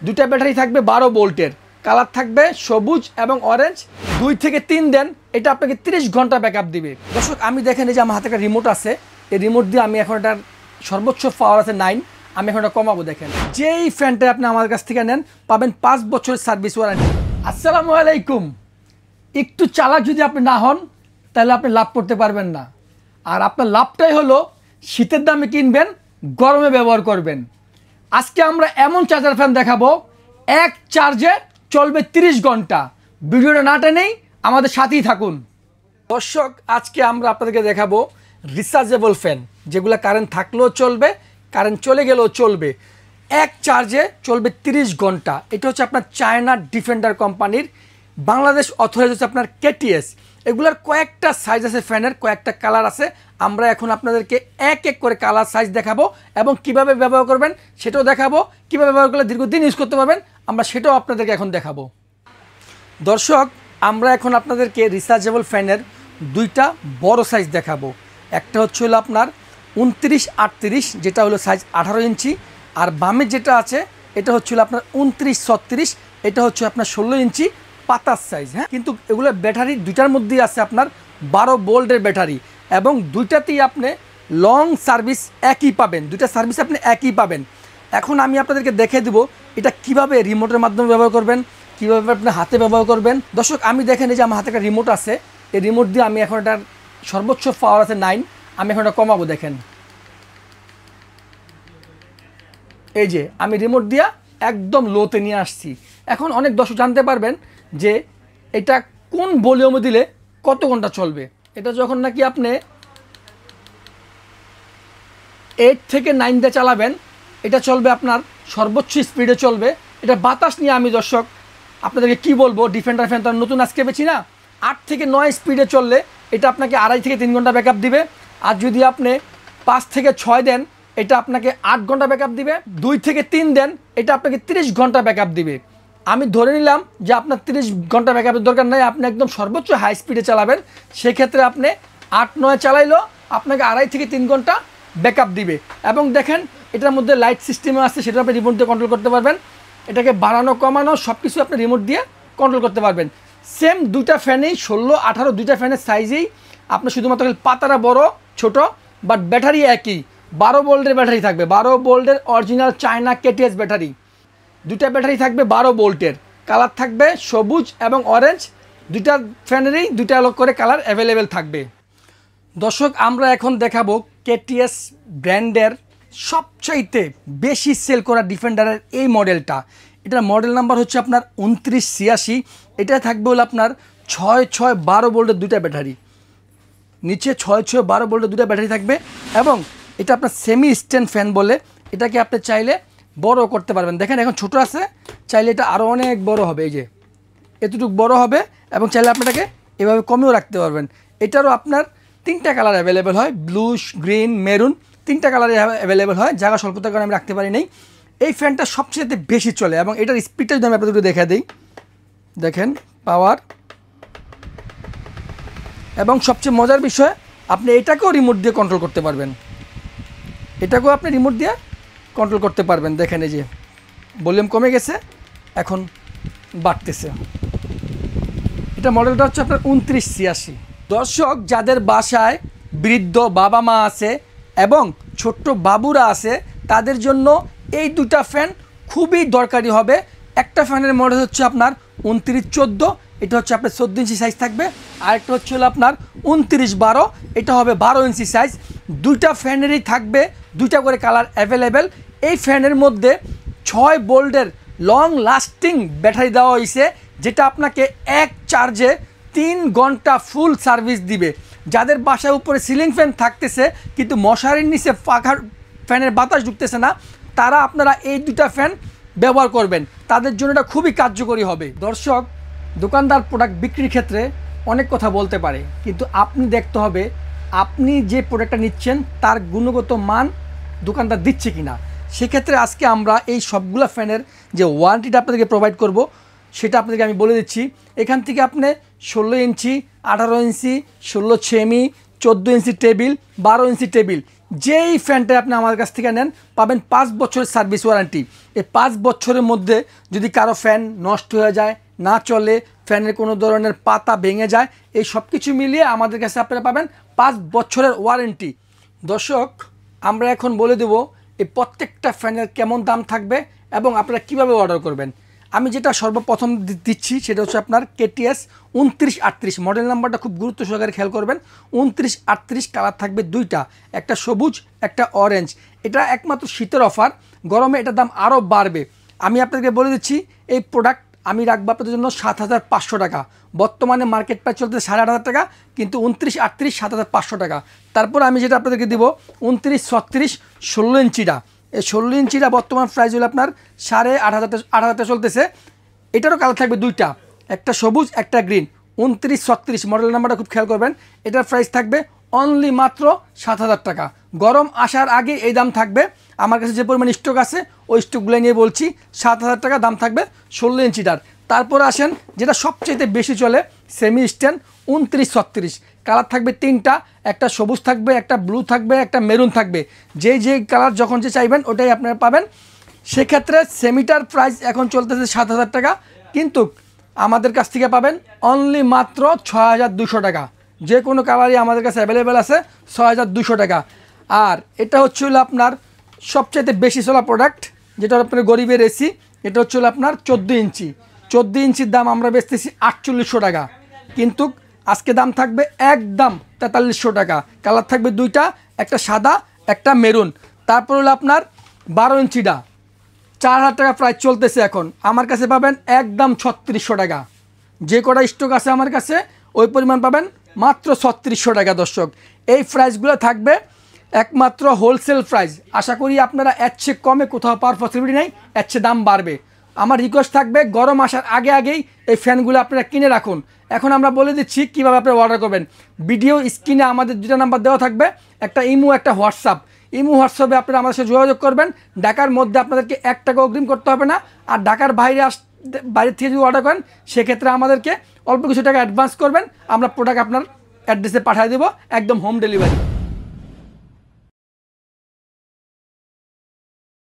দুটা ব্যাটারি থাকবে 12 ভোল্টের, কালার থাকবে সবুজ এবং অরেঞ্জ। 2 থেকে 3 দেন, এটা আপনাকে 30 ঘন্টা ব্যাকআপ দিবে। দর্শক আমি দেখেন এই যে আমার হাতে একটা রিমোট আছে, এই রিমোট দিয়ে আমি এখন এটার সর্বোচ্চ পাওয়ার আছে 9, আমি এখন এটা কমাবো। দেখেন যেই ফ্যানটা আপনি আমার কাছ থেকে নেন পাবেন 5 বছরের সার্ভিস ওয়ারেন্টি। আসসালামু আলাইকুম। একটু চালাক যদি আপনি না হন তাহলে আপনি লাভ করতে পারবেন না। আর আপনার লাভটাই হলো শীতের দামে কিনবেন, গরমে ব্যবহার করবেন। আজকে আমরা এমন চার্জার ফ্যান দেখাবো এক চার্জে চলবে 30 ঘন্টা। ভিডিওটা না টেনেই আমাদের সাথেই থাকুন। দর্শক আজকে আমরা আপনাদেরকে দেখাবো রিচার্জেবল ফ্যান, যেগুলো কারেন্ট থাকলেও চলবে, কারেন্ট চলে গেলেও চলবে, এক চার্জে চলবে 30 ঘন্টা। এটা হচ্ছে আপনার চায়না ডিফেন্ডার কোম্পানির, বাংলাদেশ অথরাইজ হচ্ছে আপনার কেটিএস। এগুলার কয়েকটা সাইজ আছে, ফ্যানের কয়েকটা কালার আছে। আমরা এখন আপনাদেরকে এক এক করে কালার সাইজ দেখাবো এবং কিভাবে ব্যবহার করবেন সেটাও দেখাবো। কিভাবে ব্যবহার করলে দীর্ঘদিন ইউজ করতে পারবেন আমরা সেটাও আপনাদেরকে এখন দেখাবো। দর্শক আমরা এখন আপনাদেরকে রিচার্জেবল ফ্যানের দুইটা বড় সাইজ দেখাবো। একটা হচ্ছে হলো আপনার 29-38, যেটা হলো সাইজ 18 ইঞ্চি, আর বামে যেটা আছে এটা হচ্ছে হলো আপনার 29-36, এটা হচ্ছে আপনার 16 ইঞ্চি পাতার সাইজ। হ্যাঁ, কিন্তু এগুলো ব্যাটারি দুইটার মধ্যেই আছে আপনার 12 ভোল্টের ব্যাটারি, এবং দুইটাতেই আপনি লং সার্ভিস একই পাবেন, দুইটা সার্ভিস আপনি একই পাবেন। এখন আমি আপনাদেরকে দেখে দেবো এটা কিভাবে রিমোটের মাধ্যমে ব্যবহার করবেন, কীভাবে আপনি হাতে ব্যবহার করবেন। দর্শক আমি দেখেন এই যে আমার হাতে একটা রিমোট আছে, এই রিমোট দিয়ে আমি এখন এটার সর্বোচ্চ পাওয়ার আছে 9, আমি এখন এটা কমাবো। দেখেন এই যে আমি রিমোট দিয়া একদম লোতে নিয়ে আসছি। এখন অনেক দর্শক জানতে পারবেন যে এটা কোন ভলিউমে দিলে কত ঘন্টা চলবে। এটা যখন নাকি আপনি 8 থেকে 9 দিয়ে চালাবেন এটা চলবে আপনার সর্বোচ্চ স্পিডে চলবে। এটা বাতাস নিয়ে আমি দর্শক আপনাদেরকে কি বলবো, ডিফেন্ডার ফ্যান তো নতুন আজকে বেছি না। 8 থেকে 9 স্পিডে চললে এটা আপনাকে 2.5 থেকে 3 ঘন্টা ব্যাকআপ দিবে। আর যদি আপনি 5 থেকে 6 দেন এটা আপনাকে 8 ঘন্টা ব্যাকআপ দিবে। 2 থেকে 3 দেন এটা আপনাকে 30 ঘন্টা ব্যাকআপ দিবে। আমি ধরে নিলাম যে আপনার 30 ঘন্টা ব্যাকআপের দরকার নাই, আপনি একদম সর্বোচ্চ হাই স্পিডে চালাবেন, সেক্ষেত্রে আপনি 8-9 চালাইলেও আপনাকে 2.5 থেকে 3 ঘন্টা ব্যাকআপ দিবে। এবং দেখেন এটার মধ্যে লাইট সিস্টেমও আছে, সেটা আপনি রিমোট দিয়ে কন্ট্রোল করতে পারবেন। এটাকে বাড়ানো কমানো সব কিছু আপনি রিমোট দিয়ে কন্ট্রোল করতে পারবেন। সেম দুইটা ফ্যানেই 16-18 দুইটা ফ্যানের সাইজেই আপনার শুধুমাত্র পাতাটা বড় ছোট, বাট ব্যাটারি একই 12 ভোল্টের ব্যাটারি থাকবে, 12 ভোল্টের অরিজিনাল চায়না কেটিএস ব্যাটারি। দুইটা ব্যাটারি থাকবে 12 ভোল্টের, কালার থাকবে সবুজ এবং অরেঞ্জ। দুইটা ফ্যানেরই দুইটা আলোক করে কালার অ্যাভেলেবেল থাকবে। দর্শক আমরা এখন দেখাবো কেটিএস ব্র্যান্ডের সবচাইতে বেশি সেল করা ডিফেন্ডারের এই মডেলটা। এটার মডেল নাম্বার হচ্ছে আপনার 2986। এটা থাকবে হলো আপনার 6-6-12 ভোল্টের দুইটা ব্যাটারি, নিচে 6-6-12 ভোল্টের দুইটা ব্যাটারি থাকবে। এবং এটা আপনার সেমি স্ট্যান্ড ফ্যান বলে, এটাকে আপনি চাইলে বড় করতে পারবেন। দেখেন এখন ছোট আছে, চাইলে এটা আরও অনেক বড় হবে, এই যে এতটুকু বড় হবে, এবং চাইলে আপনাকে এভাবে কমেও রাখতে পারবেন। এটারও আপনার 3টা কালার অ্যাভেলেবেল হয়, ব্লু, গ্রিন, মেরুন, 3টা কালারে অ্যাভেলেবেল হয়। জায়গা স্বল্পতার কারণে আমি রাখতে পারি নাই। এই ফ্যানটা সবচেয়ে বেশি চলে, এবং এটার স্পিডটা যদি আমি আপনাদের দেখা দিই, দেখেন পাওয়ার। এবং সবচেয়ে মজার বিষয় আপনি এটাকেও রিমোট দিয়ে কন্ট্রোল করতে পারবেন, এটাকেও আপনি রিমোট দিয়ে কন্ট্রোল করতে পারবেন। দেখেন এই যে ভলিউম কমে গেছে, এখন বাড়তেছে। এটা মডেলটা হচ্ছে আপনার 2986। দর্শক যাদের বাসায় বৃদ্ধ বাবা মা আছে এবং ছোট্ট বাবুরা আছে তাদের জন্য এই দুটা ফ্যান খুবই দরকারি হবে। একটা ফ্যানের মডেল হচ্ছে আপনার 2914, এটা হচ্ছে আপনার 14 ইঞ্চি সাইজ থাকবে। আরেকটা হচ্ছে হলো আপনার 2912, এটা হবে 12 ইঞ্চি সাইজ। দুইটা ফ্যানেরই থাকবে দুইটা করে কালার অ্যাভেলেবেল। এই ফ্যানের মধ্যে 6 ভোল্টের লং লাস্টিং ব্যাটারি দেওয়া হয়েছে, যেটা আপনাকে এক চার্জে 3 ঘন্টা ফুল সার্ভিস দিবে। যাদের বাসায় উপরে সিলিং ফ্যান থাকতেছে কিন্তু মশারির নিচে পাখার ফ্যানের বাতাস ঢুকতেছে না, তারা আপনারা এই দুটা ফ্যান ব্যবহার করবেন, তাদের জন্য এটা খুবই কার্যকরী হবে। দর্শক দোকানদার প্রোডাক্ট বিক্রির ক্ষেত্রে অনেক কথা বলতে পারে, কিন্তু আপনি দেখতে হবে আপনি যে প্রোডাক্টটা নিচ্ছেন তার গুণগত মান দোকানদার দিচ্ছে কিনা। সেক্ষেত্রে আজকে আমরা এই সবগুলো ফ্যানের যে ওয়ারেন্টিটা আপনাদেরকে প্রোভাইড করব সেটা আপনাদেরকে আমি বলে দিচ্ছি। এখান থেকে আপনি 16 ইঞ্চি, 18 ইঞ্চি, 16 সেমি, 14 ইঞ্চি টেবিল, 12 ইঞ্চি টেবিল যেই ফ্যানটা আপনি আমাদের কাছ থেকে নেন পাবেন 5 বছরের সার্ভিস ওয়ারেন্টি। এই 5 বছরের মধ্যে যদি কারো ফ্যান নষ্ট হয়ে যায়, না চলে, ফ্যানের কোনো ধরনের পাতা ভেঙে যায়, এই সব কিছু মিলিয়ে আমাদের কাছে আপনারা পাবেন 5 বছরের ওয়ারেন্টি। দর্শক, আমরা এখন বলে দেব এই প্রত্যেকটা ফ্যানের কেমন দাম থাকবে এবং আপনারা কিভাবে অর্ডার করবেন। আমি যেটা সর্বপ্রথম দিচ্ছি সেটা হচ্ছে আপনার KTS 2938 মডেল নাম্বারটা খুব গুরুত্ব সহকারে খেয়াল করবেন। 2938 কালার থাকবে দুইটা, একটা সবুজ একটা অরেঞ্জ। এটা একমাত্র শীতের অফার, গরমে এটার দাম আরও বাড়বে। আমি আপনাদেরকে বলে দিচ্ছি এই প্রোডাক্ট আমি রাখবো আপনাদের জন্য 7500 টাকা। বর্তমানে মার্কেট প্রাইস চলতে 8500 টাকা, কিন্তু 2938 7500 টাকা। তারপর আমি যেটা আপনাদেরকে দিব 2936 16 ইঞ্চিটা। এই 16 ইঞ্চিটা বর্তমান প্রাইস হলো আপনার 8500 চলতেছে। এটারও কালার থাকবে দুইটা, একটা সবুজ একটা গ্রিন। 2936 মডেল নাম্বারটা খুব খেয়াল করবেন। এটার প্রাইস থাকবে অনলি মাত্র 7000 টাকা। গরম আসার আগে এই দাম থাকবে। আমার কাছে যে পরিমাণ স্টক আছে ওই স্টকগুলো নিয়ে বলছি, 7000 টাকা দাম থাকবে 16 ইঞ্চিটার। তারপর আসেন যেটা সবচেয়ে বেশি চলে, সেমি স্ট্যান্ড 2936 কালার থাকবে তিনটা, একটা সবুজ থাকবে, একটা ব্লু থাকবে, একটা মেরুন থাকবে। যে কালার যখন যে চাইবেন ওটাই আপনারা পাবেন। সেক্ষেত্রে সেমিটার প্রাইস এখন চলতেছে 7000 টাকা, কিন্তু আমাদের কাছ থেকে পাবেন অনলি মাত্র 6200 টাকা। যে কোনো কালারই আমাদের কাছে অ্যাভেলেবেল আছে, 6200 টাকা। আর এটা হচ্ছে হলো আপনার সবচেয়ে বেশি চলা প্রোডাক্ট, যেটা আপনার গরিবের এসি। এটা হচ্ছে হলো আপনার 14 ইঞ্চি। 14 ইঞ্চির দাম আমরা বেচতেছি 4800 টাকা, কিন্তু আজকে দাম থাকবে একদম 4300 টাকা। কালার থাকবে দুইটা, একটা সাদা একটা মেরুন। তারপর হলো আপনার 12 ইঞ্চিটা 4000 টাকা প্রাইস চলতেছে এখন, আমার কাছে পাবেন একদম 3600 টাকা। যে কটা স্টক আছে আমার কাছে ওই পরিমাণ পাবেন মাত্র 3600 টাকা। দর্শক, এই প্রাইসগুলো থাকবে একমাত্র হোলসেল প্রাইস। আশা করি আপনারা এর চেয়ে কমে কোথাও পাওয়ার পসিবিলিটি নেই, এর চেয়ে দাম বাড়বে। আমার রিকোয়েস্ট থাকবে গরম আসার আগেই এই ফ্যানগুলো আপনারা কিনে রাখুন। এখন আমরা বলে দিচ্ছি কীভাবে আপনারা অর্ডার করবেন। ভিডিও স্ক্রিনে আমাদের দুটো নাম্বার দেওয়া থাকবে, একটা ইমো একটা হোয়াটসঅ্যাপ। ইমো হোয়াটসঅ্যাপে আপনারা আমাদের সাথে যোগাযোগ করবেন। ঢাকার মধ্যে আপনাদেরকে 1 টাকা অগ্রিম করতে হবে না। আর ঢাকার বাইরে থেকে যদি অর্ডার করেন সেক্ষেত্রে আমাদেরকে অল্প কিছু টাকা অ্যাডভান্স করবেন, আমরা প্রোডাক্ট আপনার অ্যাড্রেসে পাঠিয়ে দেবো, একদম হোম ডেলিভারি।